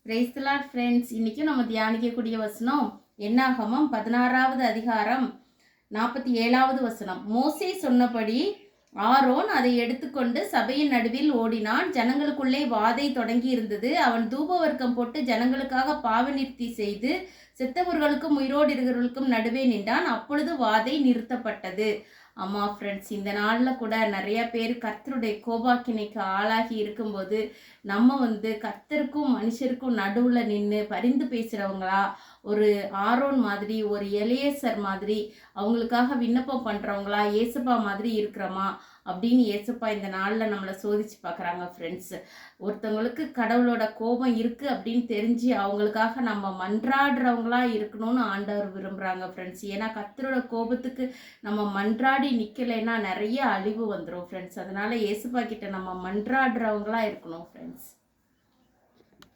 Praise the Lord friends. இன்றைக்கும் நம்ம தியானிக்கக்கூடிய வசனம் என்னாகமம் 16வது அதிகாரம் 47வது வசனம். மோசே சொன்னபடி ஆரோன் அதை எடுத்துக்கொண்டு சபையின் நடுவில் ஓடினான். ஜனங்களுக்குள்ளே வாதை தொடங்கி இருந்தது. அவன் தூபவர்க்கம் போட்டு ஜனங்களுக்காக பாவநிர்த்தி செய்து செத்தவர்களுக்கும் உயிரோடு இருக்கிறவர்களுக்கும் நடுவே நின்றான். அப்பொழுது வாதை நிறுத்தப்பட்டது. ஆமாம் ஃப்ரெண்ட்ஸ், இந்த நாளில் கூட நிறைய பேர் கர்த்தருடைய கோபாக்கினைக்கு ஆளாகி இருக்கும்போது நம்ம கர்த்தருக்கும் மனுஷருக்கும் நடுவில் நின்று பரிந்து பேசுகிறவங்களா, ஒரு ஆரோன் மாதிரி, ஒரு எலியேசர் மாதிரி அவங்களுக்காக விண்ணப்பம் பண்ணுறவங்களா, ஏசப்பா மாதிரி இருக்கிறோமா அப்படின்னு ஏசப்பா இந்த நாளில் நம்மளை சோதிச்சு பார்க்குறாங்க ஃப்ரெண்ட்ஸ். ஒருத்தவங்களுக்கு கடவுளோட கோபம் இருக்குது அப்படின்னு தெரிஞ்சு அவங்களுக்காக நம்ம மன்றாடுறவங்களா இருக்கணும்னு ஆண்டவர் விரும்புகிறாங்க ஃப்ரெண்ட்ஸ். ஏன்னா கர்த்தரோட கோபத்துக்கு நம்ம மன்றாடி நிற்கலைன்னா நிறைய அழிவு வந்துடும் ஃப்ரெண்ட்ஸ். அதனால ஏசப்பா கிட்ட நம்ம மன்றாடுறவங்களா இருக்கணும் ஃப்ரெண்ட்ஸ்.